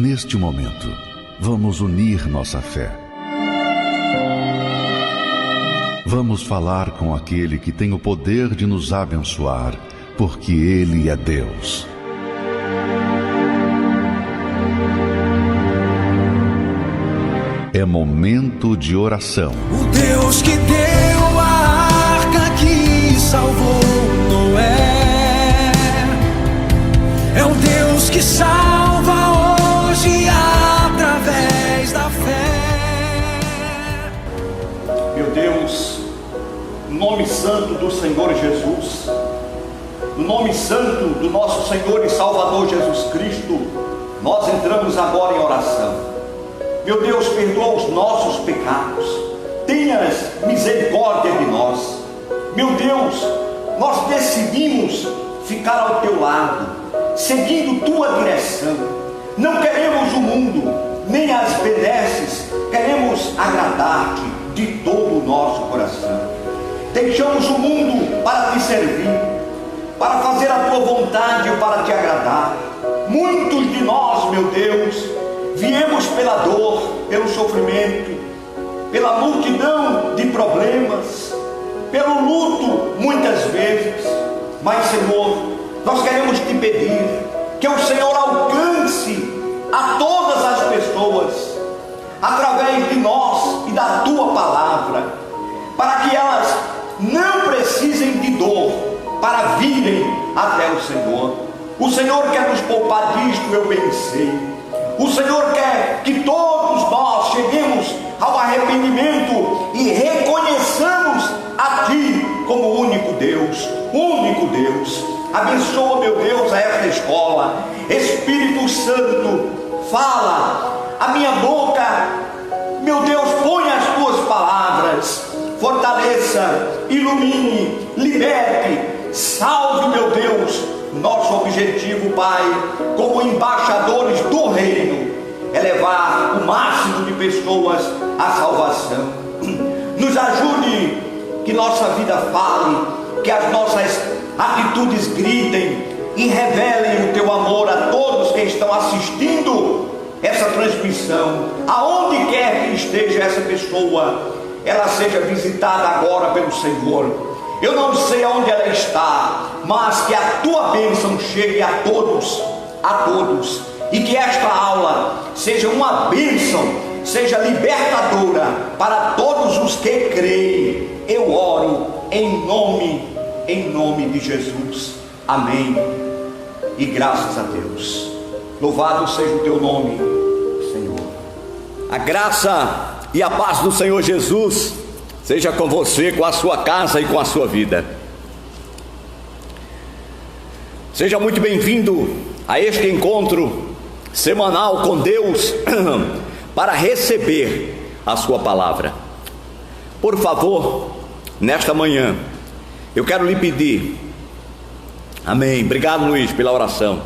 Neste momento, vamos unir nossa fé. Vamos falar com aquele que tem o poder de nos abençoar, porque Ele é Deus. É momento de oração. O Deus que deu a arca que salvou Noé é o Deus que salva hoje através da fé. Meu Deus, no nome santo do Senhor Jesus, no nome santo do nosso Senhor e Salvador Jesus Cristo, nós entramos agora em oração. Meu Deus, perdoa os nossos pecados, tenhas misericórdia de nós. Meu Deus, nós decidimos ficar ao teu lado, seguindo tua direção. Não queremos o mundo, nem as benesses, queremos agradar-te de todo o nosso coração. Deixamos o mundo para te servir, para fazer a tua vontade e para te agradar. Muitos de nós, meu Deus, viemos pela dor, pelo sofrimento, pela multidão de problemas, pelo luto muitas vezes. Mas, Senhor, nós queremos te pedir que o Senhor alcance a todas as pessoas através de nós e da tua palavra, para que elas não precisem de dor para virem até o Senhor. O Senhor quer nos poupar disto, eu pensei. O Senhor quer que todos nós cheguemos ao arrependimento e reconheçamos a Ti como o único Deus, único Deus. Abençoa, meu Deus, a esta escola. Espírito Santo, fala a minha boca, meu Deus, põe as Tuas palavras, fortaleça, ilumine, liberte, salve, meu Deus. Nosso objetivo, Pai, como embaixadores do reino, é levar o máximo de pessoas à salvação. Nos ajude, que nossa vida fale, que as nossas atitudes gritem e revelem o teu amor a todos que estão assistindo essa transmissão. Aonde quer que esteja essa pessoa, ela seja visitada agora pelo Senhor. Eu não sei aonde ela está, mas que a tua bênção chegue a todos, e que esta aula seja uma bênção, seja libertadora para todos os que creem. Eu oro em nome de Jesus. Amém. E graças a Deus. Louvado seja o teu nome, Senhor. A graça e a paz do Senhor Jesus seja com você, com a sua casa e com a sua vida. Seja muito bem-vindo a este encontro semanal com Deus para receber a sua palavra. Por favor, nesta manhã, eu quero lhe pedir, amém, obrigado Luiz pela oração.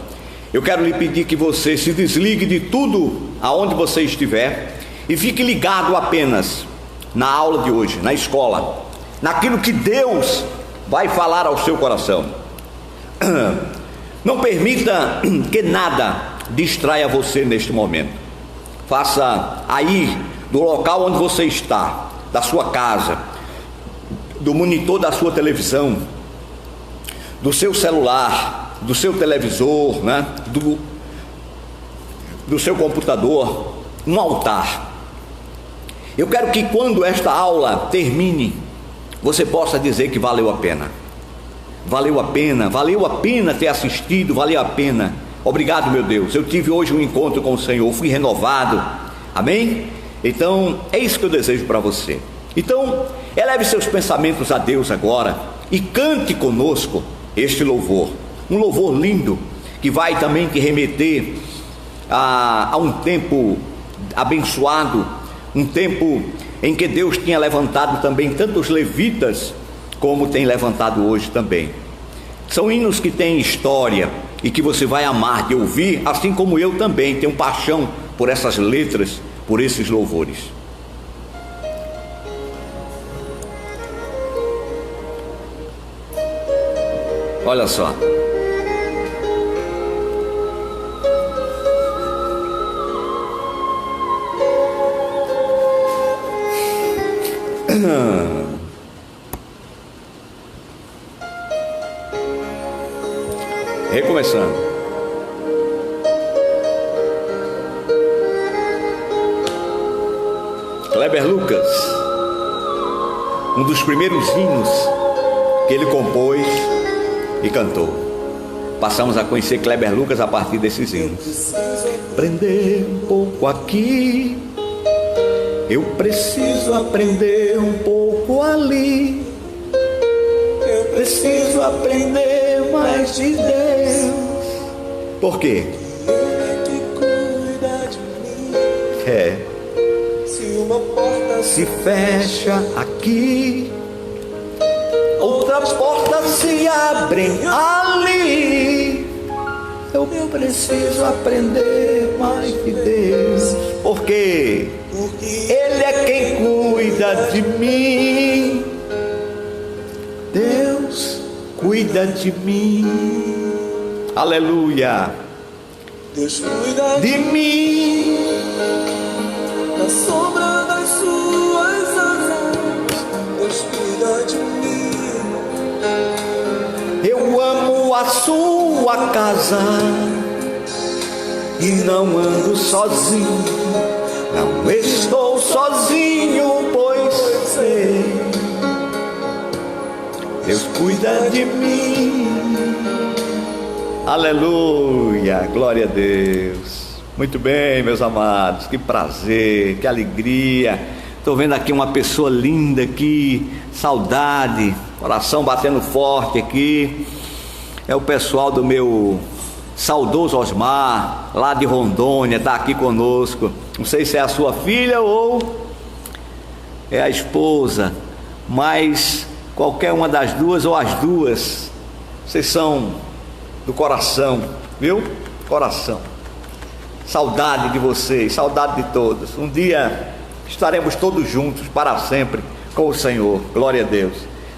Eu quero lhe pedir que você se desligue de tudo aonde você estiver e fique ligado apenas na aula de hoje, na escola, naquilo que Deus vai falar ao seu coração. Não permita que nada distraia você neste momento. Faça aí, do local onde você está, da sua casa, do monitor da sua televisão, do seu celular, do seu televisor, né? do seu computador, um altar. Eu quero que quando esta aula termine, você possa dizer que valeu a pena. Valeu a pena ter assistido, valeu a pena. Obrigado, meu Deus, eu tive hoje um encontro com o Senhor, fui renovado, amém? Então, é isso que eu desejo para você. Então, eleve seus pensamentos a Deus agora e cante conosco este louvor, um louvor lindo, que vai também te remeter a um tempo abençoado, um tempo em que Deus tinha levantado também tantos levitas, como tem levantado hoje também. São hinos que têm história e que você vai amar de ouvir, assim como eu também tenho paixão por essas letras, por esses louvores. Olha só. Recomeçando. Kleber Lucas, um dos primeiros hinos que ele compôs e cantou. Passamos a conhecer Kleber Lucas a partir desses hinos. Aprender um pouco aqui, eu preciso aprender um pouco ali, eu preciso aprender mais de Deus. Por quê? Ele cuida de mim. Se uma porta Se fecha aqui, outras portas se abrem ali. Eu preciso aprender mais de Deus. Por quê? Ele é quem cuida de mim. Deus cuida de mim. Aleluia. Deus cuida De mim. da sombra das suas asas. Deus cuida de mim. Eu amo a sua casa e não ando sozinho. Não estou sozinho, pois sei, Deus cuida de mim. Aleluia, glória a Deus. Muito bem, meus amados, que prazer, que alegria. Estou vendo aqui uma pessoa linda aqui, saudade, coração batendo forte aqui. É o pessoal do meu saudoso Osmar, lá de Rondônia, está aqui conosco. Não sei se é a sua filha ou é a esposa, mas qualquer uma das duas ou as duas, vocês são do coração, viu? Coração. Saudade de vocês, saudade de todos. Um dia estaremos todos juntos para sempre com o Senhor. Glória a Deus.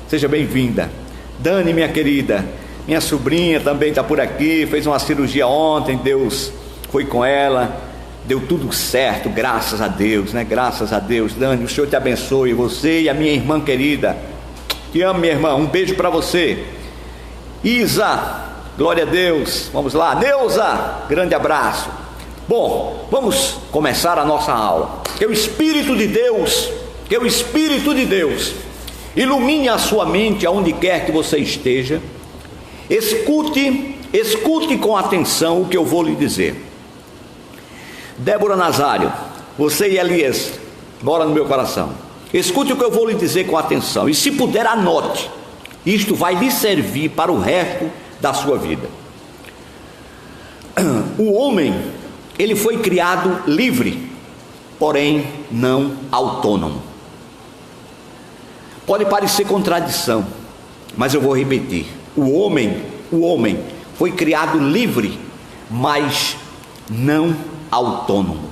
Seja bem-vinda. Dani, minha querida, minha sobrinha também está por aqui, fez uma cirurgia ontem, Deus foi com ela, deu tudo certo, graças a Deus, né? Graças a Deus. Dani, o Senhor te abençoe, você e a minha irmã querida. Te amo, minha irmã, um beijo para você. Isa, glória a Deus. Vamos lá, Neuza, grande abraço. Bom, vamos começar a nossa aula. Que o Espírito de Deus ilumine a sua mente aonde quer que você esteja. Escute com atenção o que eu vou lhe dizer. Débora Nazário, você e Elias, mora no meu coração. Escute o que eu vou lhe dizer com atenção. E se puder, anote. Isto vai lhe servir para o resto da sua vida. O homem, ele foi criado livre, porém não autônomo. Pode parecer contradição, mas eu vou repetir. O homem foi criado livre, mas não autônomo.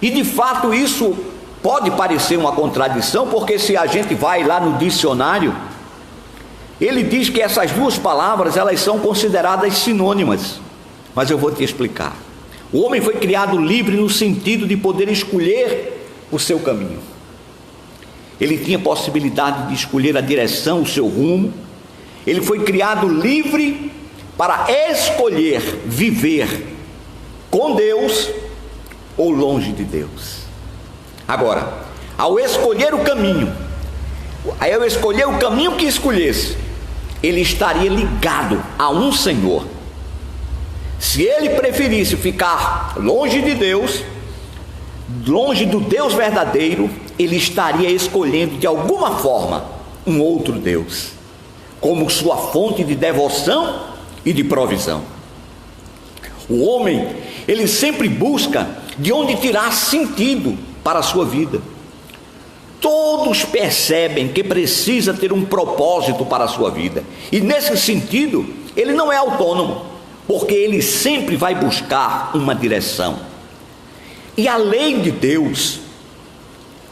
E de fato isso pode parecer uma contradição, porque se a gente vai lá no dicionário, ele diz que essas duas palavras, elas são consideradas sinônimas. Mas eu vou te explicar. O homem foi criado livre no sentido de poder escolher o seu caminho. Ele tinha possibilidade de escolher a direção, o seu rumo. Ele foi criado livre para escolher viver com Deus ou longe de Deus. Agora, ao escolher o caminho que escolhesse, ele estaria ligado a um Senhor. Se ele preferisse ficar longe de Deus, longe do Deus verdadeiro, ele estaria escolhendo de alguma forma um outro Deus como sua fonte de devoção e de provisão. O homem, ele sempre busca de onde tirar sentido para a sua vida. Todos percebem que precisa ter um propósito para a sua vida, e nesse sentido ele não é autônomo, porque ele sempre vai buscar uma direção. E a lei de Deus,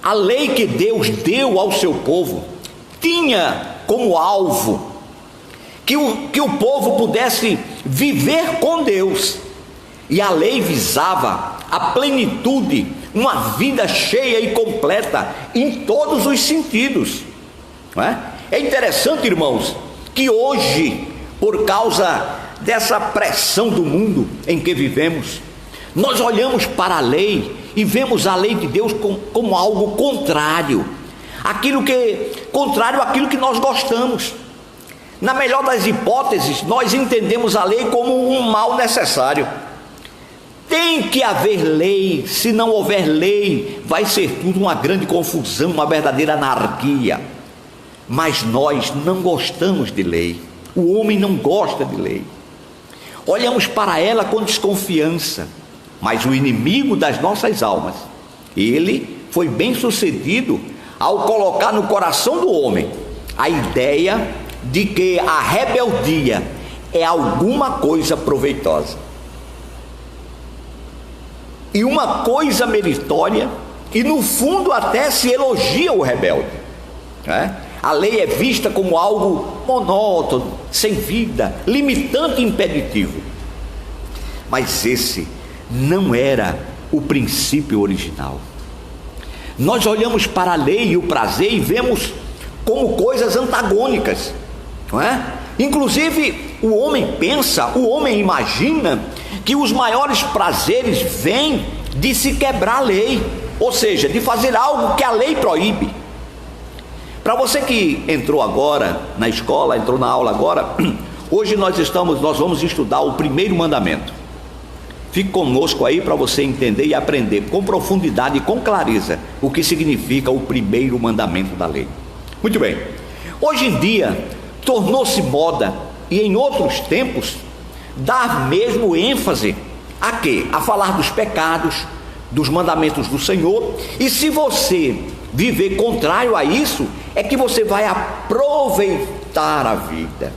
a lei que Deus deu ao seu povo, tinha como alvo que o povo pudesse viver com Deus. E a lei visava a plenitude, uma vida cheia e completa em todos os sentidos, não é? É interessante, irmãos, que hoje, por causa dessa pressão do mundo em que vivemos, nós olhamos para a lei e vemos a lei de Deus como algo contrário, contrário àquilo que nós gostamos. Na melhor das hipóteses, nós entendemos a lei como um mal necessário. Tem que haver lei, se não houver lei, vai ser tudo uma grande confusão, uma verdadeira anarquia. Mas nós não gostamos de lei, o homem não gosta de lei. Olhamos para ela com desconfiança, mas o inimigo das nossas almas, ele foi bem sucedido ao colocar no coração do homem a ideia de que a rebeldia é alguma coisa proveitosa e uma coisa meritória, e no fundo até se elogia o rebelde, né? A lei é vista como algo monótono, sem vida, limitante e impeditivo. Mas esse não era o princípio original. Nós olhamos para a lei e o prazer e vemos como coisas antagônicas, não é? Inclusive o homem imagina que os maiores prazeres vêm de se quebrar a lei, ou seja, de fazer algo que a lei proíbe. Para você que entrou agora na escola, entrou na aula agora, hoje nós vamos estudar o primeiro mandamento. Fique conosco aí para você entender e aprender com profundidade e com clareza o que significa o primeiro mandamento da lei. Muito bem, hoje em dia tornou-se moda, e em outros tempos, dar mesmo ênfase a quê? A falar dos pecados, dos mandamentos do Senhor, e se você viver contrário a isso, é que você vai aproveitar a vida.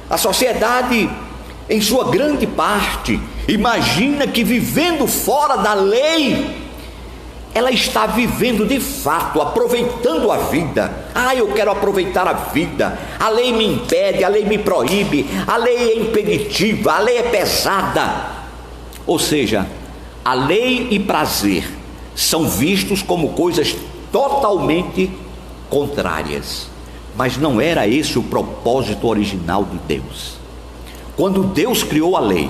A sociedade, em sua grande parte, imagina que vivendo fora da lei, ela está vivendo de fato, aproveitando a vida. Eu quero aproveitar a vida. A lei me impede, a lei me proíbe, a lei é impeditiva, a lei é pesada. Ou seja, a lei e prazer são vistos como coisas totalmente contrárias. Mas não era esse o propósito original de Deus. Quando Deus criou a lei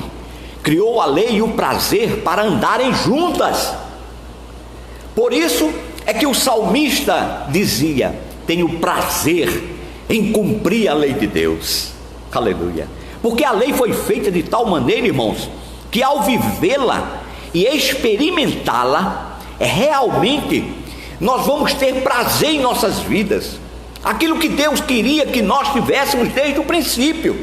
e o prazer para andarem juntas. Por isso é que o salmista dizia: tenho prazer em cumprir a lei de Deus. Aleluia. Porque a lei foi feita de tal maneira, irmãos, que ao vivê-la e experimentá-la, realmente nós vamos ter prazer em nossas vidas. Aquilo que Deus queria que nós tivéssemos desde o princípio,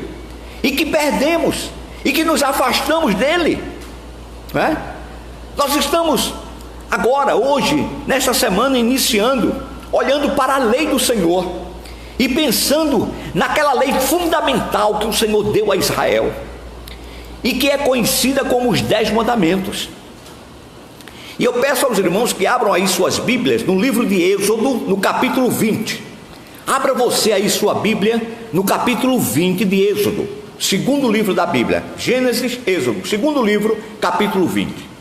e que perdemos, e que nos afastamos dele, né? Nós estamos agora, hoje, nesta semana, olhando para a lei do Senhor e pensando naquela lei fundamental que o Senhor deu a Israel e que é conhecida como os 10 mandamentos. E eu peço aos irmãos que abram aí suas Bíblias no livro de Êxodo, no capítulo 20. Abra você aí sua Bíblia no capítulo 20 de Êxodo, segundo livro da Bíblia, Gênesis, Êxodo, segundo livro, capítulo 20.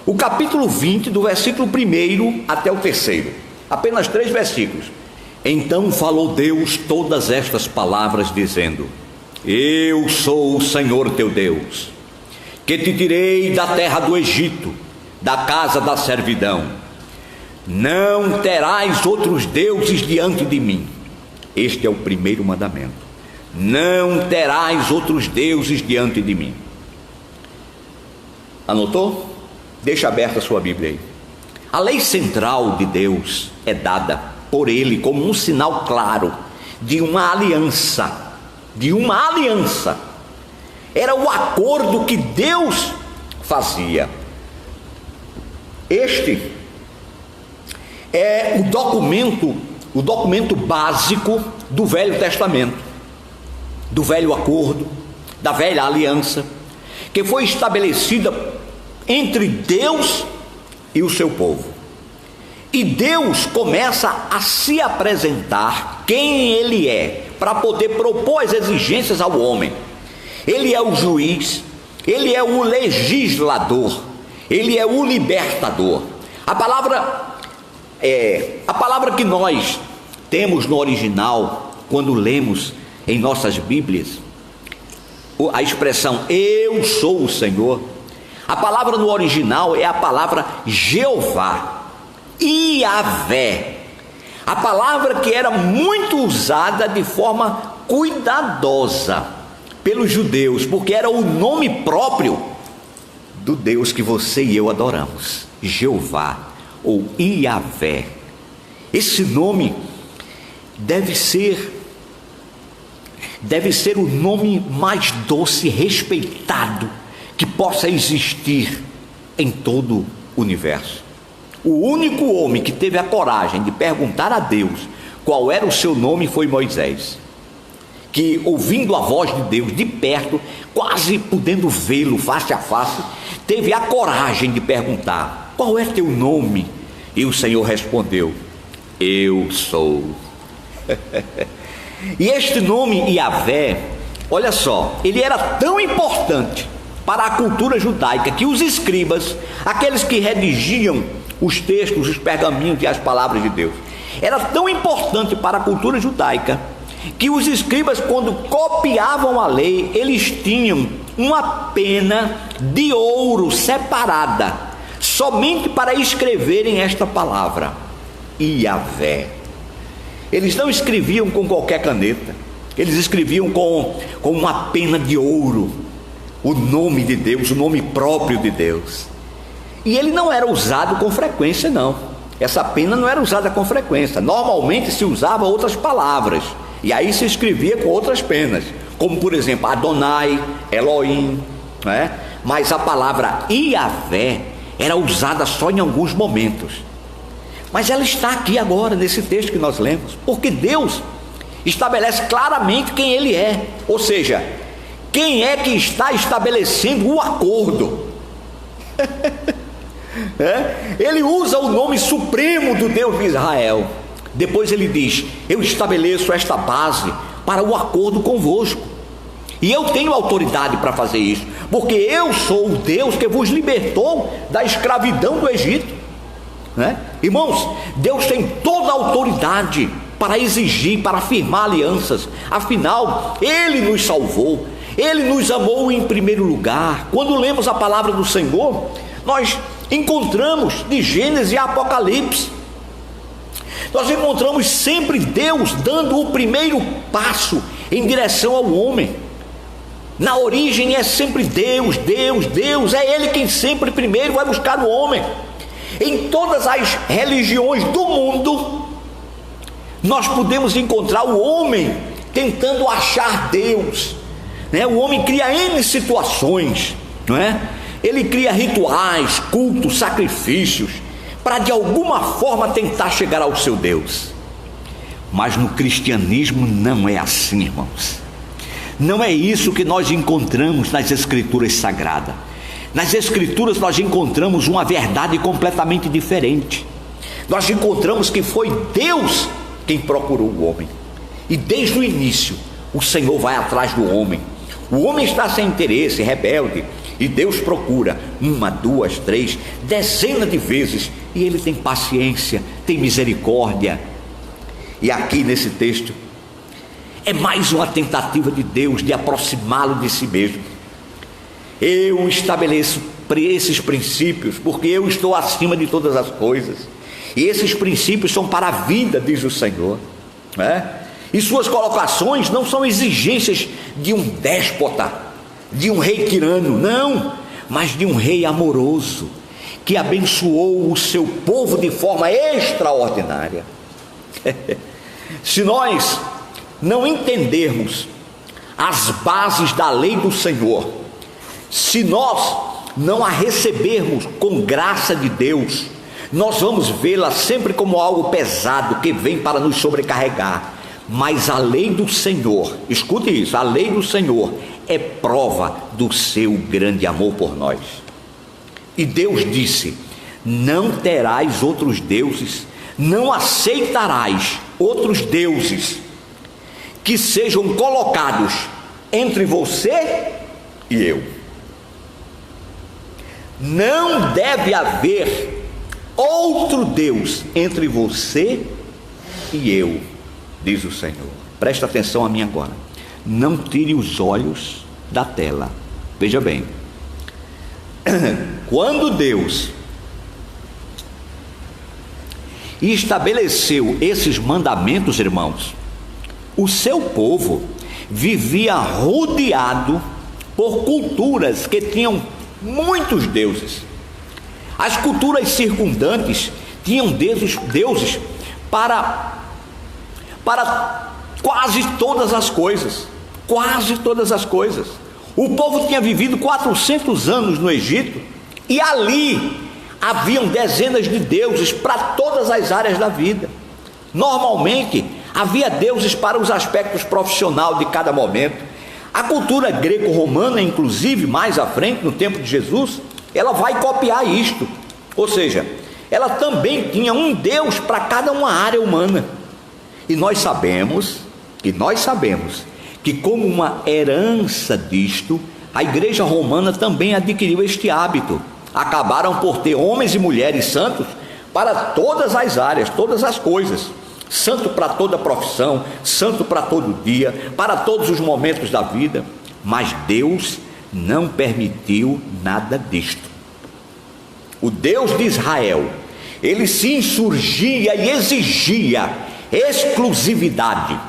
O capítulo 20, do versículo 1 até o 3, apenas 3 versículos. Então falou Deus todas estas palavras, dizendo: eu sou o Senhor teu Deus, que te tirei da terra do Egito, da casa da servidão. Não terás outros deuses diante de mim. Este é o primeiro mandamento. Não terás outros deuses diante de mim. Anotou? Deixa aberta a sua Bíblia aí. A lei central de Deus é dada por Ele como um sinal claro de uma aliança. Era o acordo que Deus fazia. Este é o documento básico do Velho Testamento, do velho acordo, da velha aliança, que foi estabelecida entre Deus e o seu povo. E Deus começa a se apresentar quem Ele é, para poder propor as exigências ao homem. Ele é o juiz, Ele é o legislador, Ele é o libertador. A palavra que nós temos no original, quando lemos em nossas Bíblias, a expressão eu sou o Senhor, a palavra no original é a palavra Jeová, Iavé, a palavra que era muito usada de forma cuidadosa pelos judeus, porque era o nome próprio do Deus que você e eu adoramos, Jeová ou Iavé. Esse nome deve ser o nome mais doce e respeitado que possa existir em todo o universo. O único homem que teve a coragem de perguntar a Deus qual era o seu nome foi Moisés, que, ouvindo a voz de Deus de perto, quase podendo vê-lo face a face, teve a coragem de perguntar: qual é teu nome? E o Senhor respondeu: eu sou. E este nome Iavé, olha só, ele era tão importante para a cultura judaica que os escribas, aqueles que redigiam os textos, os pergaminhos e as palavras de Deus, era tão importante para a cultura judaica que os escribas, quando copiavam a lei, eles tinham uma pena de ouro separada somente para escreverem esta palavra, Iavé. Eles não escreviam com qualquer caneta, eles escreviam com uma pena de ouro, o nome de Deus, o nome próprio de Deus. E ele não era usado com frequência, não. Essa pena não era usada com frequência. Normalmente se usava outras palavras, e aí se escrevia com outras penas, como por exemplo Adonai, Elohim, né? Mas a palavra Iavé era usada só em alguns momentos. Mas ela está aqui agora nesse texto que nós lemos, porque Deus estabelece claramente quem Ele é, ou seja, quem é que está estabelecendo o acordo. Ele usa o nome supremo do Deus de Israel. Depois ele diz: eu estabeleço esta base para o acordo convosco, e eu tenho autoridade para fazer isso, porque eu sou o Deus que vos libertou da escravidão do Egito, né? Irmãos, Deus tem toda a autoridade para exigir, para firmar alianças. Afinal, Ele nos salvou, Ele nos amou em primeiro lugar. Quando lemos a palavra do Senhor, nós encontramos de Gênesis a Apocalipse, nós encontramos sempre Deus dando o primeiro passo em direção ao homem. Na origem é sempre Deus, Deus, Deus, é Ele quem sempre primeiro vai buscar o homem. Em todas as religiões do mundo, nós podemos encontrar o homem tentando achar Deus, né? O homem cria N situações, não é? Ele cria rituais, cultos, sacrifícios, para de alguma forma tentar chegar ao seu Deus. Mas no cristianismo não é assim, irmãos. Não é isso que nós encontramos nas Escrituras Sagradas. Nas Escrituras nós encontramos uma verdade completamente diferente. Nós encontramos que foi Deus quem procurou o homem, e desde o início o Senhor vai atrás do homem. O homem está sem interesse, rebelde, e Deus procura 1, 2, 3, dezenas de vezes, e Ele tem paciência, tem misericórdia. E aqui nesse texto é mais uma tentativa de Deus de aproximá-lo de si mesmo. Eu estabeleço esses princípios porque eu estou acima de todas as coisas, e esses princípios são para a vida, diz o Senhor, né? E suas colocações não são exigências de um déspota, de um rei tirano, não, mas de um rei amoroso, que abençoou o seu povo de forma extraordinária. Se nós não entendermos as bases da lei do Senhor, se nós não a recebermos com graça de Deus, nós vamos vê-la sempre como algo pesado que vem para nos sobrecarregar. Mas a lei do Senhor, escute isso, a lei do Senhor é prova do seu grande amor por nós. E Deus disse: não terás outros deuses, não aceitarás outros deuses que sejam colocados entre você e eu. Não deve haver outro Deus entre você e eu, diz o Senhor. Presta atenção a mim agora. Não tire os olhos da tela. Veja bem, quando Deus estabeleceu esses mandamentos, irmãos, o seu povo vivia rodeado por culturas que tinham muitos deuses. As culturas circundantes tinham deuses para quase todas as coisas. Quase todas as coisas. O povo tinha vivido 400 anos no Egito, e ali haviam dezenas de deuses para todas as áreas da vida. Normalmente havia deuses para os aspectos profissionais de cada momento. A cultura greco-romana, inclusive mais à frente, no tempo de Jesus, ela vai copiar isto. Ou seja, ela também tinha um Deus para cada uma área humana. E nós sabemos que como uma herança disto, a igreja romana também adquiriu este hábito. Acabaram por ter homens e mulheres santos para todas as áreas, todas as coisas. Santo para toda profissão, santo para todo dia, para todos os momentos da vida. Mas Deus não permitiu nada disto. O Deus de Israel, ele se insurgia e exigia exclusividade.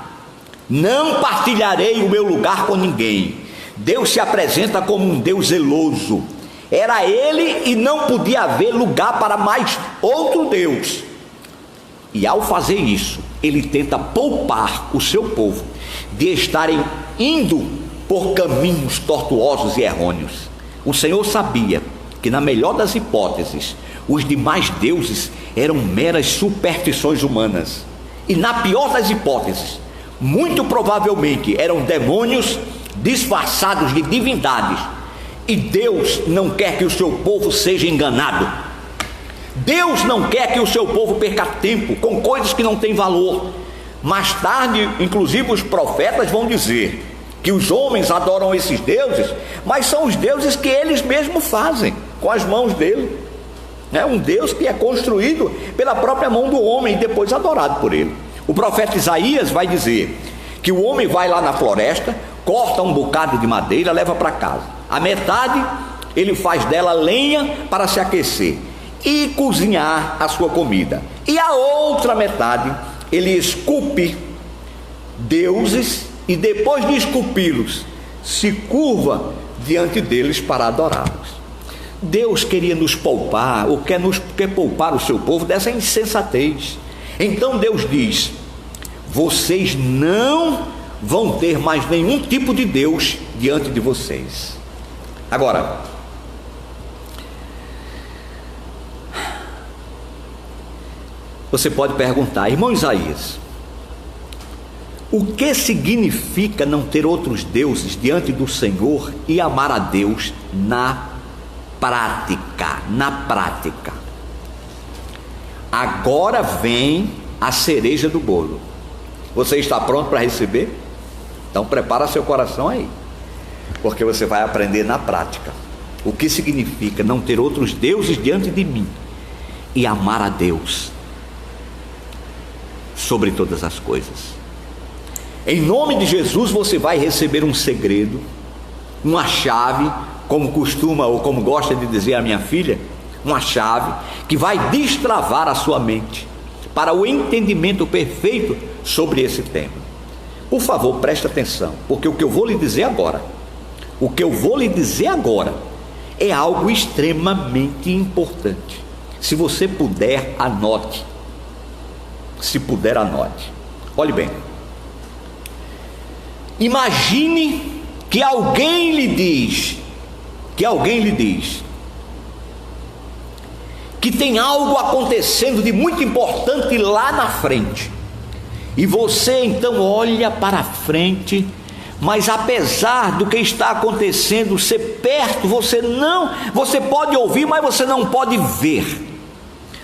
Não partilharei o meu lugar com ninguém. Deus se apresenta como um Deus zeloso. Era ele e não podia haver lugar para mais outro Deus. E ao fazer isso, ele tenta poupar o seu povo de estarem indo por caminhos tortuosos e errôneos. O Senhor sabia que, na melhor das hipóteses, os demais deuses eram meras superstições humanas, e na pior das hipóteses, muito provavelmente eram demônios disfarçados de divindades. E Deus não quer que o seu povo seja enganado. Deus não quer que o seu povo perca tempo com coisas que não têm valor. Mais tarde, inclusive, os profetas vão dizer que os homens adoram esses deuses, mas são os deuses que eles mesmos fazem com as mãos dele. É um Deus que é construído pela própria mão do homem e depois adorado por ele. O profeta Isaías vai dizer que o homem vai lá na floresta, corta um bocado de madeira, leva para casa. A metade ele faz dela lenha para se aquecer e cozinhar a sua comida, e a outra metade ele esculpe deuses, e depois de esculpi-los, se curva diante deles para adorá-los. Deus queria nos poupar, ou quer poupar o seu povo dessa insensatez. Então Deus diz: vocês não vão ter mais nenhum tipo de Deus diante de vocês. Agora, você pode perguntar: irmão Isaías, o que significa não ter outros deuses diante do Senhor e amar a Deus na prática? Na prática. Agora vem a cereja do bolo. Você está pronto para receber? Então prepara seu coração aí, porque você vai aprender na prática o que significa não ter outros deuses diante de mim e amar a Deus sobre todas as coisas. Em nome de Jesus você vai receber um segredo, uma chave, como costuma ou como gosta de dizer a minha filha, uma chave que vai destravar a sua mente para o entendimento perfeito sobre esse tema. Por favor, preste atenção, porque o que eu vou lhe dizer agora, é algo extremamente importante. Se você puder, anote. Se puder, anote. Olhe bem. Imagine que alguém lhe diz que tem algo acontecendo de muito importante lá na frente, e você então olha para frente, mas apesar do que está acontecendo ser perto, você pode ouvir, mas você não pode ver.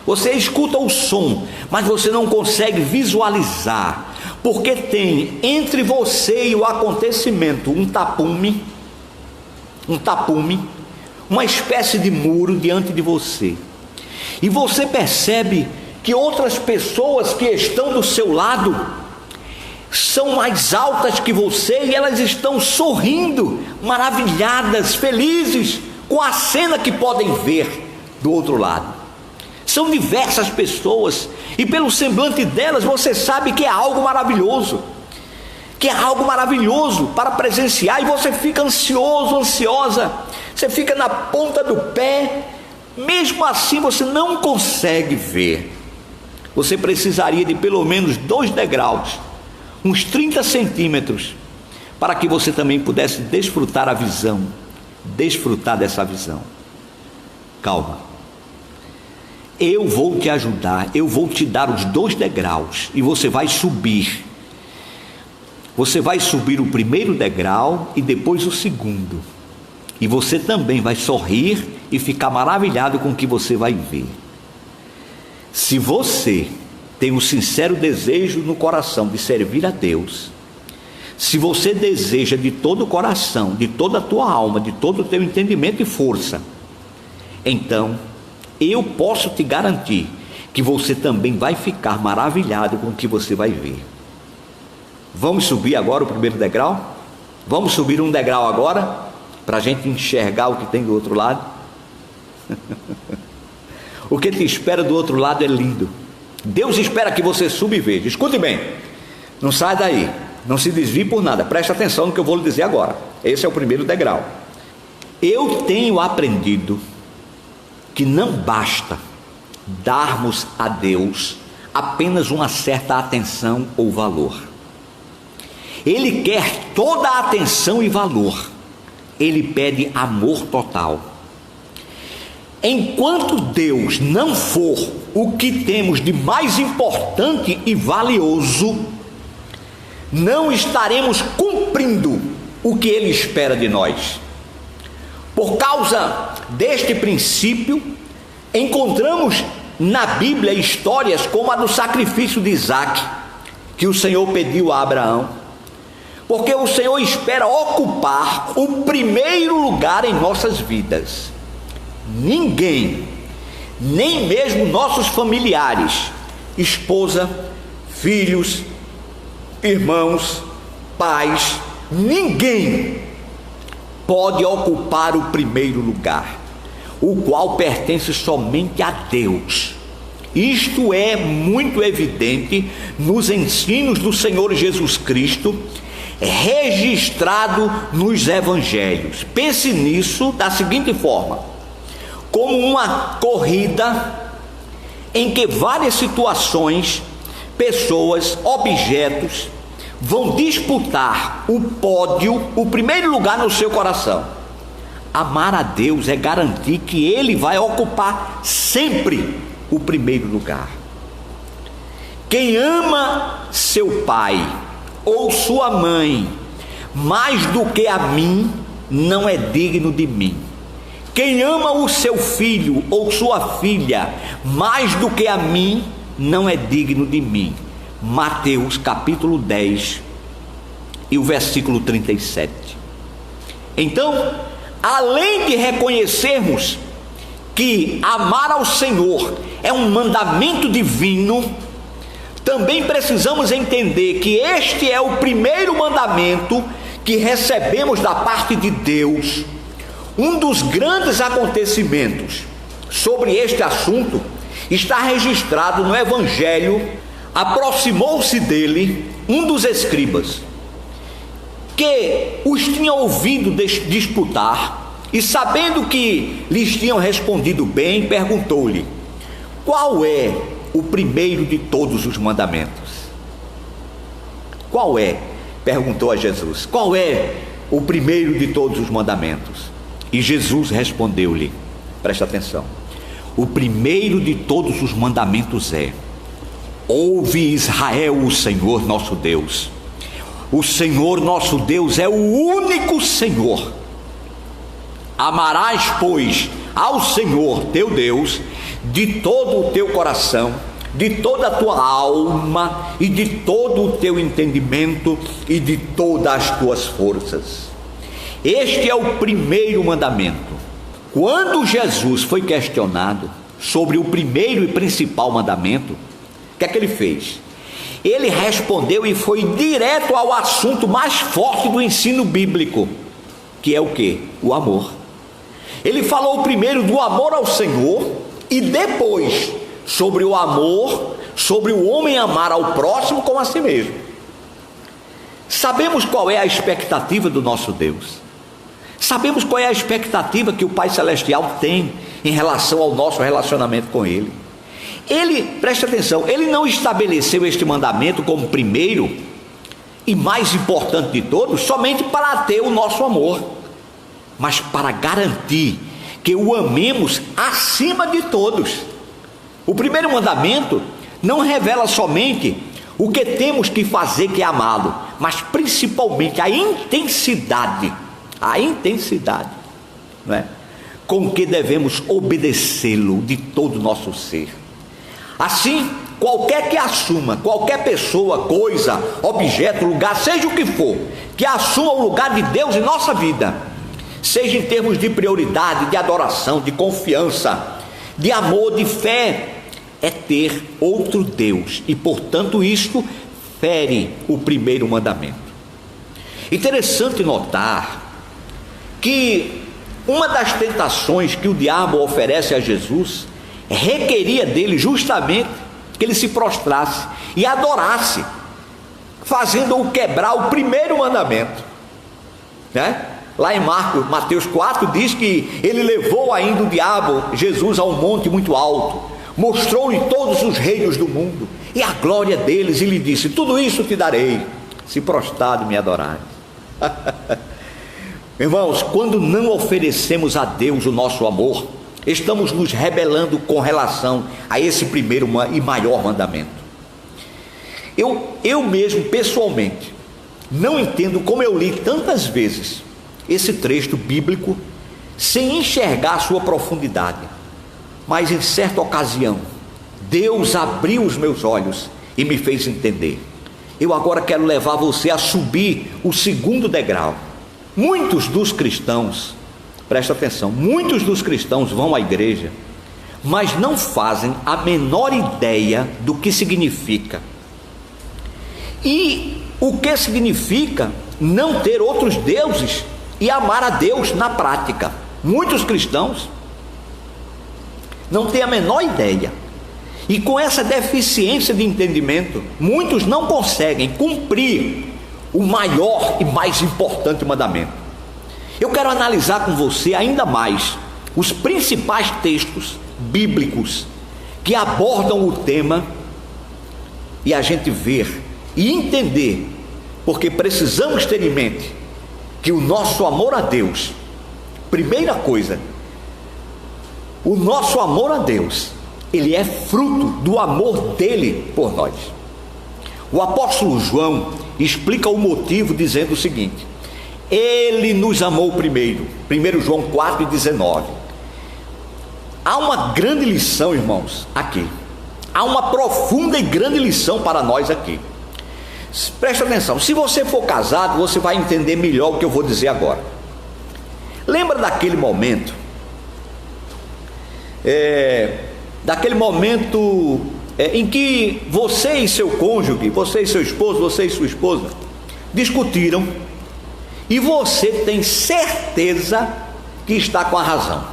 Você escuta o som, mas você não consegue visualizar, porque tem entre você e o acontecimento um tapume, uma espécie de muro diante de você. E você percebe que outras pessoas que estão do seu lado são mais altas que você, e elas estão sorrindo maravilhadas, felizes com a cena que podem ver do outro lado. São diversas pessoas e pelo semblante delas você sabe que é algo maravilhoso, para presenciar, e você fica ansioso, ansiosa, você fica na ponta do pé. Mesmo assim você não consegue ver. Você precisaria de pelo menos 2 degraus, uns 30 centímetros, para que você também pudesse desfrutar dessa visão. Calma, eu vou te ajudar, eu vou te dar os 2 degraus e você vai subir. Você vai subir o primeiro degrau e depois o segundo, e você também vai sorrir e ficar maravilhado com o que você vai ver. Se você tem um sincero desejo no coração de servir a Deus, se você deseja de todo o coração, de toda a tua alma, de todo o teu entendimento e força, então eu posso te garantir que você também vai ficar maravilhado com o que você vai ver. Vamos subir agora o primeiro degrau? Vamos subir um degrau agora, para a gente enxergar o que tem do outro lado? O que te espera do outro lado é lindo. Deus espera que você suba e veja. Escute bem, não sai daí, não se desvie por nada, preste atenção no que eu vou lhe dizer agora. Esse é o primeiro degrau. Eu tenho aprendido que não basta darmos a Deus apenas uma certa atenção ou valor. Ele quer toda a atenção e valor. Ele pede amor total. Enquanto Deus não for o que temos de mais importante e valioso, não estaremos cumprindo o que Ele espera de nós. Por causa deste princípio, encontramos na Bíblia histórias como a do sacrifício de Isaque, que o Senhor pediu a Abraão, porque o Senhor espera ocupar o primeiro lugar em nossas vidas. Ninguém, nem mesmo nossos familiares, esposa, filhos, irmãos, pais, ninguém pode ocupar o primeiro lugar, o qual pertence somente a Deus. Isto é muito evidente nos ensinos do Senhor Jesus Cristo, registrado nos evangelhos. Pense nisso da seguinte forma: como uma corrida em que várias situações, pessoas, objetos vão disputar o pódio, o primeiro lugar no seu coração. Amar a Deus é garantir que Ele vai ocupar sempre o primeiro lugar. Quem ama seu pai ou sua mãe mais do que a mim, não é digno de mim. Quem ama o seu filho ou sua filha mais do que a mim, não é digno de mim. Mateus capítulo 10 e o versículo 37. Então, além de reconhecermos que amar ao Senhor é um mandamento divino, também precisamos entender que este é o primeiro mandamento que recebemos da parte de Deus. Um dos grandes acontecimentos sobre este assunto está registrado no Evangelho. Aproximou-se dele um dos escribas, que os tinha ouvido disputar, e sabendo que lhes tinham respondido bem, perguntou-lhe: qual é o primeiro de todos os mandamentos? Qual é? Perguntou a Jesus. Qual é o primeiro de todos os mandamentos? E Jesus respondeu-lhe, presta atenção: o primeiro de todos os mandamentos é: ouve, Israel, o Senhor nosso Deus. O Senhor nosso Deus é o único Senhor. Amarás, pois, ao Senhor teu Deus de todo o teu coração, de toda a tua alma e de todo o teu entendimento e de todas as tuas forças. Este é o primeiro mandamento. Quando Jesus foi questionado sobre o primeiro e principal mandamento, o que é que ele fez? Ele respondeu e foi direto ao assunto mais forte do ensino bíblico. que é o quê? O amor. Ele falou primeiro do amor ao Senhor e depois sobre o amor, sobre o homem amar ao próximo como a si mesmo. Sabemos qual é a expectativa do nosso Deus. Sabemos qual é a expectativa que o Pai Celestial tem em relação ao nosso relacionamento com Ele. Ele, preste atenção, Ele não estabeleceu este mandamento como primeiro e mais importante de todos, somente para ter o nosso amor, mas para garantir que o amemos acima de todos. O primeiro mandamento não revela somente o que temos que fazer, que é amá-lo, mas principalmente a intensidade, não é? Com que devemos obedecê-lo de todo o nosso ser. Assim, qualquer que assuma, qualquer pessoa, coisa, objeto, lugar, seja o que for, que assuma o lugar de Deus em nossa vida, seja em termos de prioridade, de adoração, de confiança, de amor, de fé, é ter outro Deus, e portanto isto fere o primeiro mandamento. Interessante notar que uma das tentações que o diabo oferece a Jesus requeria dele justamente que ele se prostrasse e adorasse, fazendo-o quebrar o primeiro mandamento, né? Lá em Mateus 4 diz que ele levou ainda o diabo, Jesus, a um monte muito alto, mostrou-lhe todos os reinos do mundo e a glória deles, e lhe disse: tudo isso te darei, se prostrado me adorares. Irmãos, quando não oferecemos a Deus o nosso amor, estamos nos rebelando com relação a esse primeiro e maior mandamento. Eu mesmo, pessoalmente, não entendo, como eu li tantas vezes esse trecho bíblico, sem enxergar a sua profundidade. Mas em certa ocasião, Deus abriu os meus olhos e me fez entender. Eu agora quero levar você a subir o segundo degrau. Muitos dos cristãos, presta atenção, muitos dos cristãos vão à igreja, mas não fazem a menor ideia do que significa. E o que significa não ter outros deuses e amar a Deus na prática. Muitos cristãos não têm a menor ideia, e com essa deficiência de entendimento, muitos não conseguem cumprir o maior e mais importante mandamento. Eu quero analisar com você ainda mais os principais textos bíblicos que abordam o tema, e a gente ver e entender, porque precisamos ter em mente que o nosso amor a Deus, primeira coisa, o nosso amor a Deus, ele é fruto do amor dele por nós. O apóstolo João explica o motivo dizendo o seguinte: ele nos amou primeiro. 1 João 4,19. Há uma grande lição, irmãos, aqui. Há uma profunda e grande lição para nós aqui. Presta atenção, se você for casado, você vai entender melhor o que eu vou dizer agora. Lembra daquele momento, em que você e seu cônjuge, você e seu esposo, você e sua esposa discutiram, e você tem certeza que está com a razão,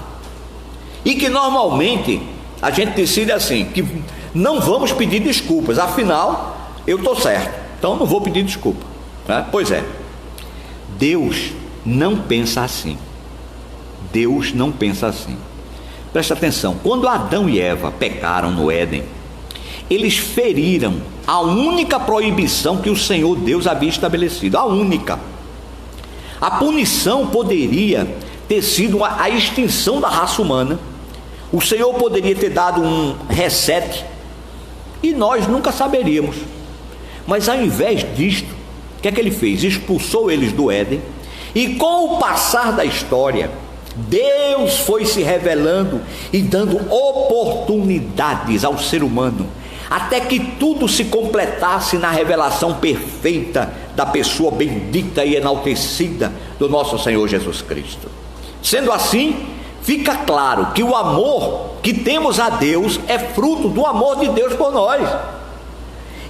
e que normalmente a gente decide assim, que não vamos pedir desculpas, afinal eu estou certo, então não vou pedir desculpa, né? Pois é, Deus não pensa assim. Deus não pensa assim. Presta atenção, quando Adão e Eva pecaram no Éden, eles feriram a única proibição que o Senhor Deus havia estabelecido, a única. A punição poderia ter sido a extinção da raça humana. O Senhor poderia ter dado um reset e nós nunca saberíamos. Mas ao invés disto, o que é que ele fez? Expulsou eles do Éden, e com o passar da história, Deus foi se revelando e dando oportunidades ao ser humano, até que tudo se completasse na revelação perfeita da pessoa bendita e enaltecida do nosso Senhor Jesus Cristo. Sendo assim, fica claro que o amor que temos a Deus é fruto do amor de Deus por nós.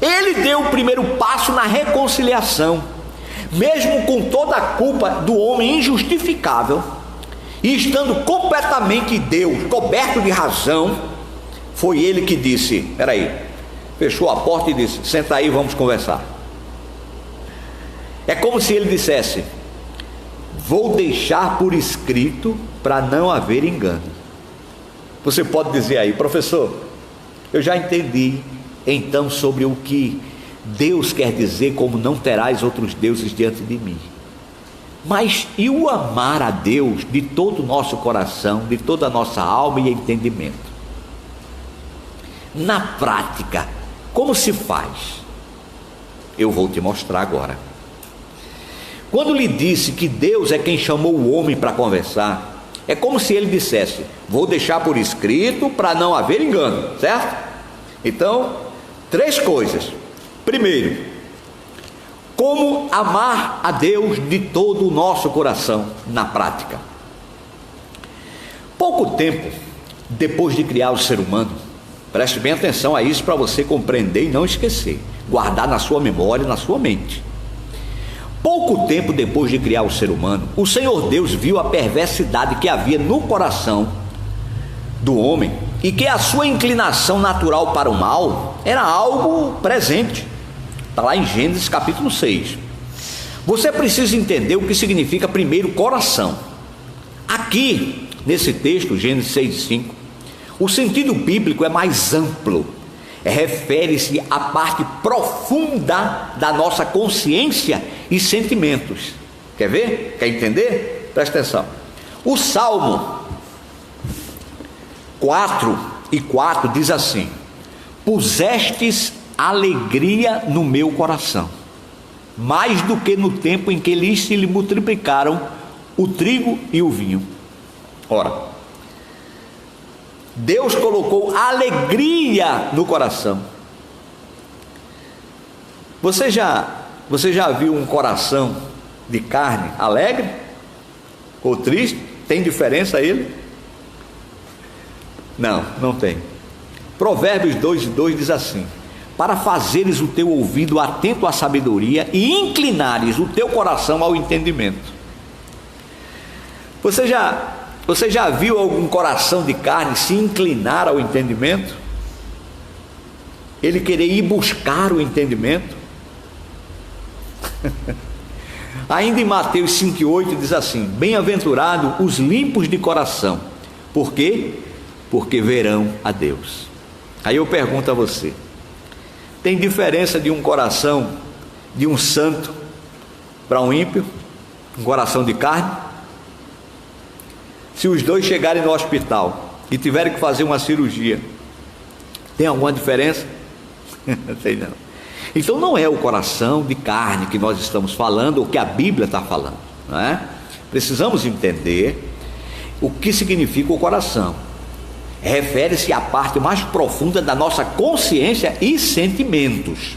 Ele deu o primeiro passo na reconciliação, mesmo com toda a culpa do homem injustificável, e estando completamente Deus, coberto de razão, foi ele que disse, peraí, fechou a porta e disse, senta aí, vamos conversar. É como se ele dissesse, vou deixar por escrito para não haver engano. Você pode dizer aí, professor, eu já entendi então sobre o que Deus quer dizer como não terás outros deuses diante de mim. Mas e o amar a Deus de todo o nosso coração, de toda a nossa alma e entendimento? Na prática, como se faz? Eu vou te mostrar agora. Quando lhe disse que Deus é quem chamou o homem para conversar, é como se ele dissesse, vou deixar por escrito para não haver engano, certo? Então, 3 coisas. Primeiro, como amar a Deus de todo o nosso coração na prática. Pouco tempo depois de criar o ser humano, preste bem atenção a isso para você compreender e não esquecer, guardar na sua memória e na sua mente. Pouco tempo depois de criar o ser humano, o Senhor Deus viu a perversidade que havia no coração do homem e que a sua inclinação natural para o mal era algo presente. Está lá em Gênesis capítulo 6. Você precisa entender o que significa primeiro coração. Aqui, nesse texto, Gênesis 6:5, o sentido bíblico é mais amplo. Refere-se à parte profunda da nossa consciência e sentimentos. Quer ver? Quer entender? Presta atenção. O Salmo 4:4 diz assim: pusestes alegria no meu coração, mais do que no tempo em que se lhe multiplicaram o trigo e o vinho. Ora, Deus colocou alegria no coração. Você já viu um coração de carne alegre ou triste? Tem diferença ele? Não tem. Provérbios 2:2 diz assim: para fazeres o teu ouvido atento à sabedoria e inclinares o teu coração ao entendimento. Você já viu algum coração de carne se inclinar ao entendimento? Ele querer ir buscar o entendimento? Ainda em Mateus 5:8 diz assim: bem-aventurados os limpos de coração. Por quê? Porque verão a Deus. Aí eu pergunto a você, tem diferença de um coração de um santo para um ímpio? Um coração de carne? Se os dois chegarem no hospital e tiverem que fazer uma cirurgia, tem alguma diferença? Não sei não. Então não é o coração de carne que nós estamos falando, ou que a Bíblia está falando, não é? Precisamos entender o que significa o coração. Refere-se à parte mais profunda da nossa consciência e sentimentos.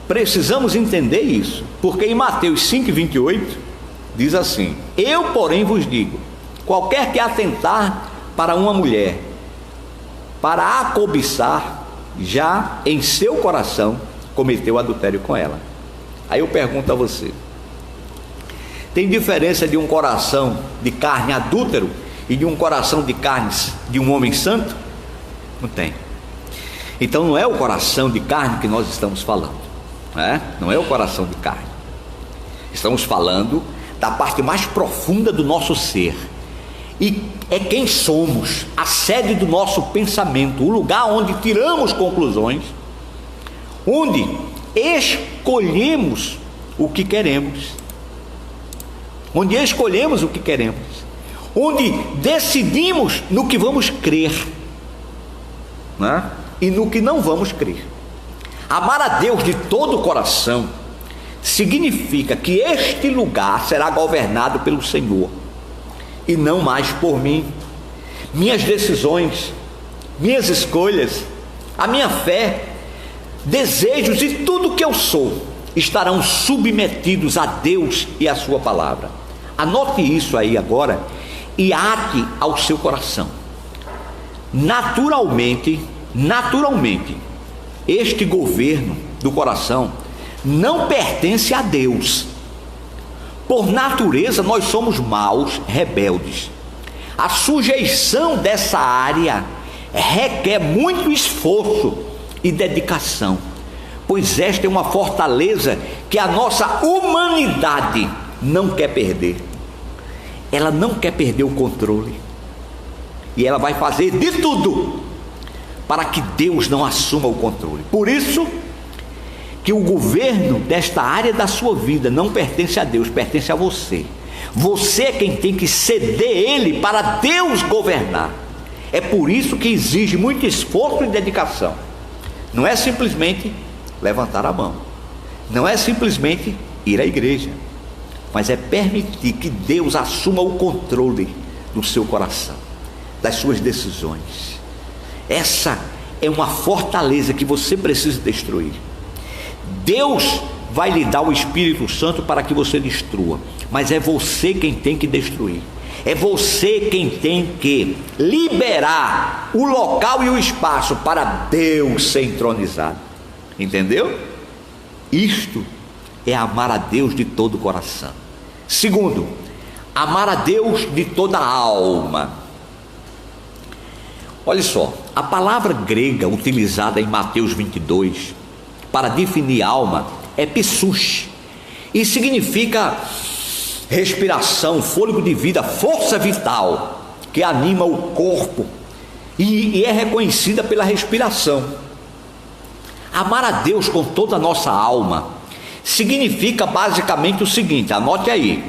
Precisamos entender isso, porque em Mateus 5:28 diz assim: eu porém vos digo, qualquer que atentar para uma mulher, para a cobiçar, já em seu coração cometeu adultério com ela. Aí eu pergunto a você, tem diferença de um coração de carne adúltero e de um coração de carne de um homem santo? Não tem. Então não é o coração de carne que nós estamos falando, não é o coração de carne. Estamos falando da parte mais profunda do nosso ser, e é quem somos, a sede do nosso pensamento, o lugar onde tiramos conclusões, onde escolhemos o que queremos, onde decidimos no que vamos crer, e no que não vamos crer. Amar a Deus de todo o coração significa que este lugar será governado pelo Senhor e não mais por mim. Minhas decisões, minhas escolhas, a minha fé, desejos e tudo que eu sou estarão submetidos a Deus e a sua palavra. Anote isso aí agora e ate ao seu coração. Naturalmente, este governo do coração não pertence a Deus, Por natureza, nós somos maus, rebeldes. A sujeição dessa área requer muito esforço e dedicação, pois esta é uma fortaleza que a nossa humanidade não quer perder. Ela não quer perder o controle, e ela vai fazer de tudo para que Deus não assuma o controle. Por isso que o governo desta área da sua vida não pertence a Deus, pertence a você. Você é quem tem que ceder ele para Deus governar. É por isso que exige muito esforço e dedicação. Não é simplesmente levantar a mão, não é simplesmente ir à igreja, mas é permitir que Deus assuma o controle do seu coração, das suas decisões. Essa é uma fortaleza que você precisa destruir. Deus vai lhe dar o Espírito Santo para que você destrua, mas é você quem tem que destruir. É você quem tem que liberar o local e o espaço para Deus ser entronizado. Entendeu? Isto é amar a Deus de todo o coração. Segundo, amar a Deus de toda a alma. Olha só, a palavra grega utilizada em Mateus 22 para definir alma é psuche, e significa respiração, fôlego de vida, força vital que anima o corpo e é reconhecida pela respiração. Amar a Deus com toda a nossa alma significa basicamente o seguinte, anote aí: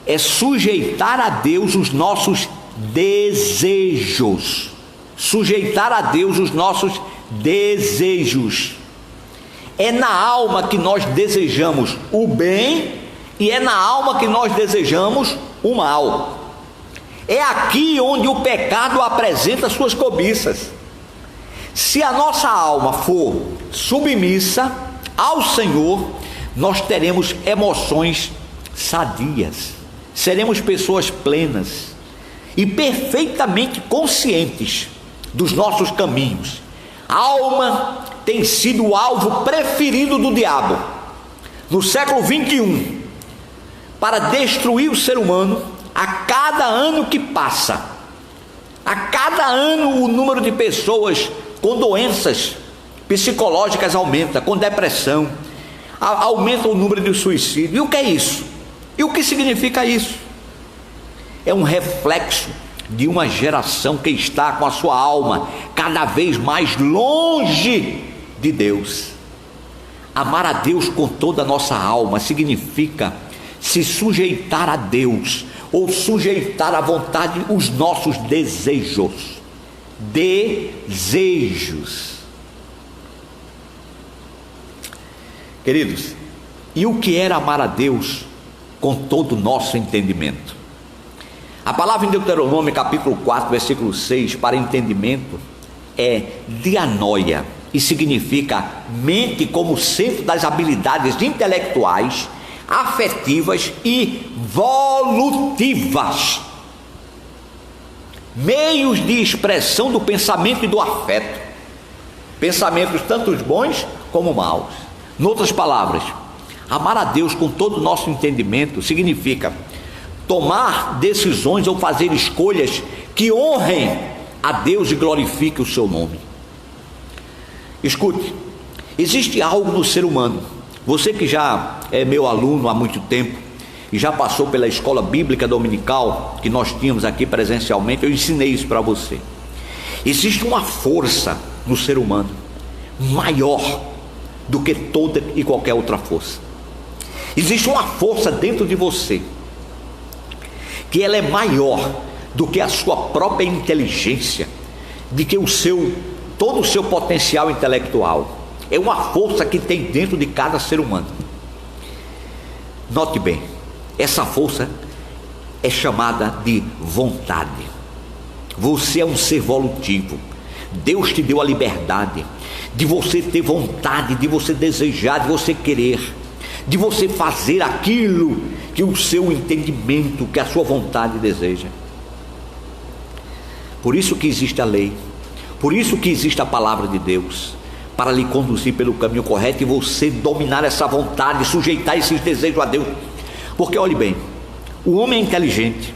é sujeitar a Deus os nossos desejos. Sujeitar a Deus os nossos desejos. É na alma que nós desejamos o bem e é na alma que nós desejamos o mal. É aqui onde o pecado apresenta suas cobiças. Se a nossa alma for submissa ao Senhor, nós teremos emoções sadias, seremos pessoas plenas e perfeitamente conscientes dos nossos caminhos. A alma tem sido o alvo preferido do diabo no século 21 para destruir o ser humano. A cada ano que passa, a cada ano o número de pessoas com doenças psicológicas aumenta, com depressão, aumenta o número de suicídio. E o que é isso? E o que significa isso? É um reflexo de uma geração que está com a sua alma cada vez mais longe de Deus. Amar a Deus com toda a nossa alma significa se sujeitar a Deus, ou sujeitar à vontade os nossos desejos. Desejos. Queridos, e o que era amar a Deus com todo o nosso entendimento? A palavra em Deuteronômio capítulo 4, versículo 6, para entendimento, é dianoia, e significa mente como centro das habilidades intelectuais, afetivas e volutivas, meios de expressão do pensamento e do afeto, pensamentos tanto bons como maus. Em outras palavras, amar a Deus com todo o nosso entendimento significa tomar decisões ou fazer escolhas que honrem a Deus e glorifiquem o seu nome. Escute, existe algo no ser humano. Você que já é meu aluno há muito tempo e já passou pela escola bíblica dominical que nós tínhamos aqui presencialmente, eu ensinei isso para você. Existe uma força no ser humano maior do que toda e qualquer outra força. Existe uma força dentro de você que ela é maior do que a sua própria inteligência, de que todo o seu potencial intelectual. É uma força que tem dentro de cada ser humano. Note bem, essa força é chamada de vontade. Você é um ser volutivo. Deus te deu a liberdade de você ter vontade, de você desejar, de você querer, de você fazer aquilo que o seu entendimento, que a sua vontade deseja. Por isso que existe a lei, por isso que existe a palavra de Deus, para lhe conduzir pelo caminho correto e você dominar essa vontade, sujeitar esses desejos a Deus. Porque olhe bem, o homem é inteligente.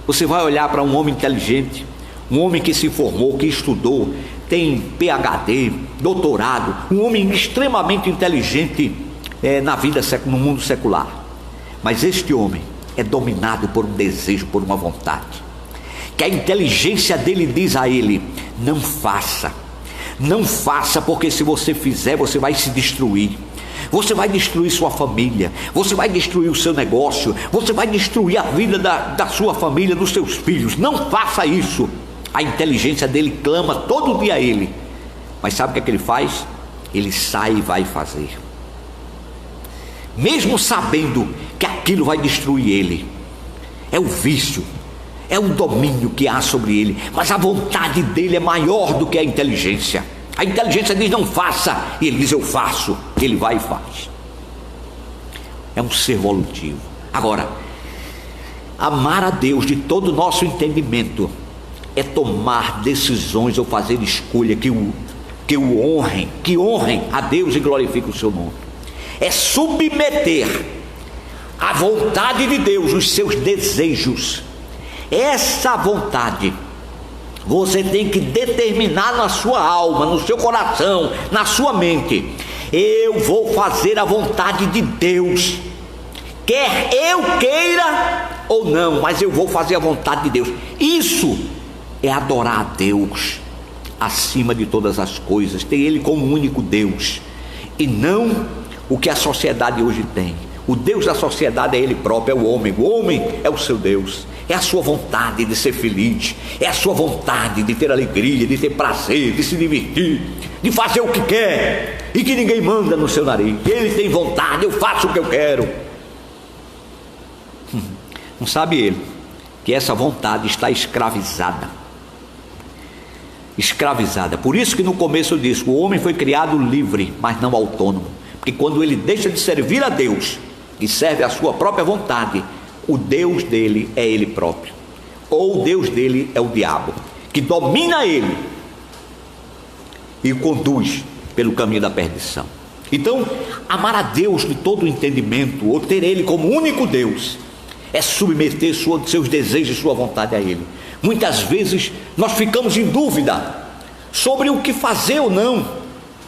Você vai olhar para um homem inteligente, um homem que se formou, que estudou, tem PhD, doutorado, um homem extremamente inteligente na vida, no mundo secular. Mas este homem é dominado por um desejo, por uma vontade, que a inteligência dele diz a ele: não faça, não faça, porque se você fizer, você vai se destruir. Você vai destruir sua família, você vai destruir o seu negócio, você vai destruir a vida da sua família, dos seus filhos. Não faça isso. A inteligência dele clama todo dia a ele. Mas sabe o que ele faz? Ele sai e vai fazer, mesmo sabendo que aquilo vai destruir ele. É o vício, é o domínio que há sobre ele, mas a vontade dele é maior do que a inteligência. A inteligência diz: não faça, e ele diz: eu faço. Ele vai e faz. É um ser volutivo. Agora, amar a Deus de todo o nosso entendimento é tomar decisões ou fazer escolha que honrem a Deus e glorifiquem o seu nome. É submeter à vontade de Deus os seus desejos. Essa vontade você tem que determinar na sua alma, no seu coração, na sua mente: eu vou fazer a vontade de Deus, quer eu queira ou não, mas eu vou fazer a vontade de Deus. Isso é adorar a Deus acima de todas as coisas, ter Ele como único Deus, e não o que a sociedade hoje tem. O Deus da sociedade é Ele próprio, é o homem é o seu Deus, é a sua vontade de ser feliz, é a sua vontade de ter alegria, de ter prazer, de se divertir, de fazer o que quer, e que ninguém manda no seu nariz. Ele tem vontade, eu faço o que eu quero. Não sabe ele que essa vontade está escravizada. Por isso que no começo eu disse: o homem foi criado livre, mas não autônomo. Porque quando ele deixa de servir a Deus e serve a sua própria vontade, o Deus dele é ele próprio, ou o Deus dele é o diabo, que domina ele e o conduz pelo caminho da perdição. Então, amar a Deus de todo o entendimento, ou ter Ele como único Deus, é submeter seus desejos e sua vontade a Ele. Muitas vezes nós ficamos em dúvida sobre o que fazer ou não.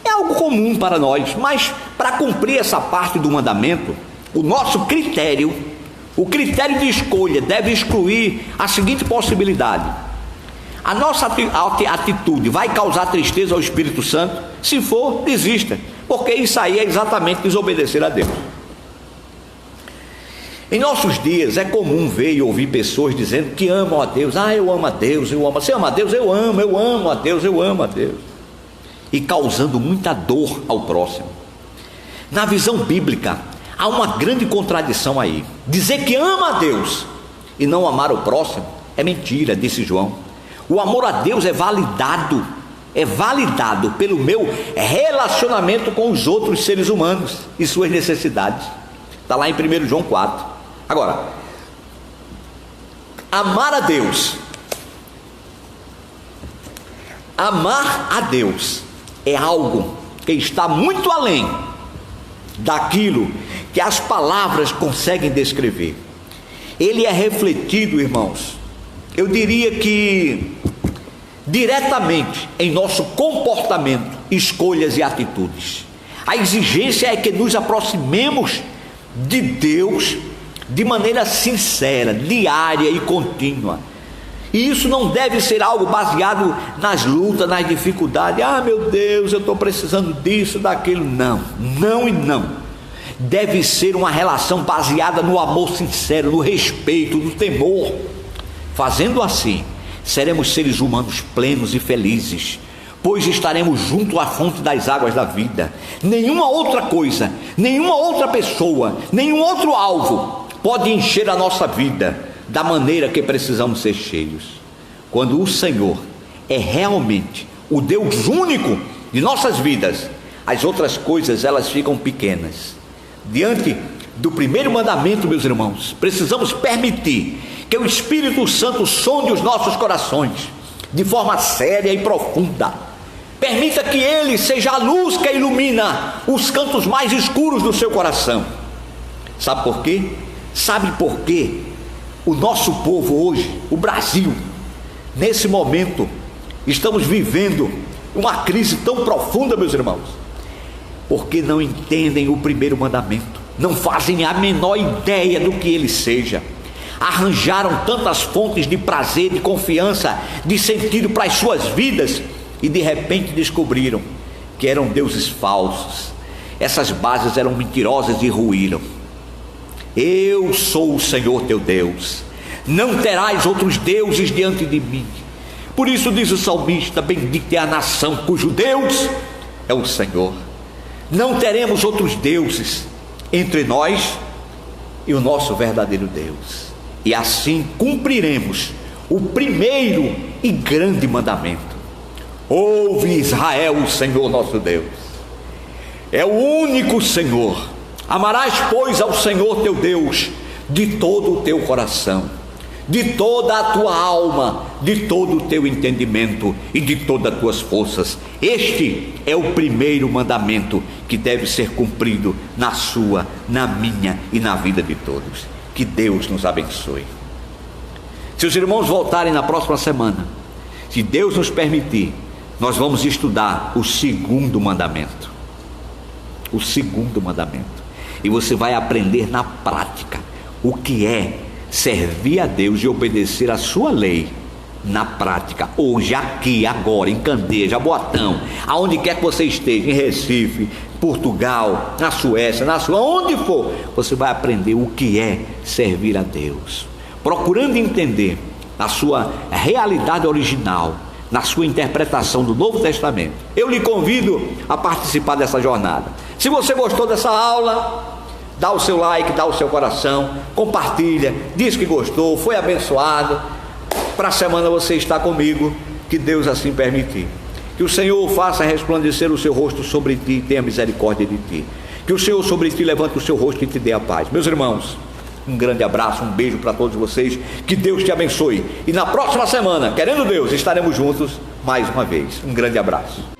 É algo comum para nós, mas para cumprir essa parte do mandamento, o nosso critério, o critério de escolha deve excluir a seguinte possibilidade: a nossa atitude vai causar tristeza ao Espírito Santo? Se for, desista, porque isso aí é exatamente desobedecer a Deus. Em nossos dias é comum ver e ouvir pessoas dizendo que amam a Deus. Eu amo a Deus, eu amo. Você ama a Deus? Eu amo a Deus, eu amo a Deus. E causando muita dor ao próximo. Na visão bíblica, há uma grande contradição aí. Dizer que ama a Deus e não amar o próximo é mentira, disse João. O amor a Deus é validado pelo meu relacionamento com os outros seres humanos e suas necessidades. Está lá em 1 João 4. Agora, amar a Deus é algo que está muito além daquilo que as palavras conseguem descrever. Ele é refletido, irmãos, eu diria que diretamente em nosso comportamento, escolhas e atitudes. A exigência é que nos aproximemos de Deus de maneira sincera, diária e contínua. E isso não deve ser algo baseado nas lutas, nas dificuldades. Meu Deus, eu estou precisando disso, daquilo. Não. Deve ser uma relação baseada no amor sincero, no respeito, no temor. Fazendo assim, seremos seres humanos plenos e felizes, pois estaremos junto à fonte das águas da vida. Nenhuma outra coisa, nenhuma outra pessoa, nenhum outro alvo pode encher a nossa vida da maneira que precisamos ser cheios. Quando o Senhor é realmente o Deus único de nossas vidas, as outras coisas elas ficam pequenas. Diante do primeiro mandamento, meus irmãos, precisamos permitir que o Espírito Santo sonde os nossos corações de forma séria e profunda, Permita que Ele seja a luz que ilumina os cantos mais escuros do seu coração. Sabe por quê? Sabe por quê? O nosso povo hoje, o Brasil, nesse momento, estamos vivendo uma crise tão profunda, meus irmãos, porque não entendem o primeiro mandamento, não fazem a menor ideia do que ele seja. Arranjaram tantas fontes de prazer, de confiança, de sentido para as suas vidas, e de repente descobriram que eram deuses falsos. Essas bases eram mentirosas e ruíram. Eu sou o Senhor teu Deus, não terás outros deuses diante de mim. Por isso diz o salmista: bendita é a nação cujo Deus é o Senhor. Não teremos outros deuses entre nós e o nosso verdadeiro Deus, e assim cumpriremos o primeiro e grande mandamento. Ouve, Israel, o Senhor nosso Deus é o único Senhor. Amarás, pois, ao Senhor teu Deus de todo o teu coração, de toda a tua alma, de todo o teu entendimento e de todas as tuas forças. Este é o primeiro mandamento que deve ser cumprido na sua, na minha e na vida de todos. Que Deus nos abençoe. Se os irmãos voltarem na próxima semana, se Deus nos permitir, nós vamos estudar o segundo mandamento. O segundo mandamento. E você vai aprender na prática o que é servir a Deus e obedecer a sua lei na prática, hoje, aqui, agora, em Candeias, Jaboatão, aonde quer que você esteja, em Recife, Portugal, na Suécia, onde for, você vai aprender o que é servir a Deus, procurando entender a sua realidade original, na sua interpretação do Novo Testamento. Eu lhe convido a participar dessa jornada. Se você gostou dessa aula, dá o seu like, dá o seu coração, compartilha, diz que gostou, foi abençoado. Para a semana você está comigo, que Deus assim permitir. Que o Senhor faça resplandecer o seu rosto sobre ti e tenha misericórdia de ti. Que o Senhor sobre ti levante o seu rosto e te dê a paz. Meus irmãos, um grande abraço, um beijo para todos vocês, que Deus te abençoe. E na próxima semana, querendo Deus, estaremos juntos mais uma vez. Um grande abraço.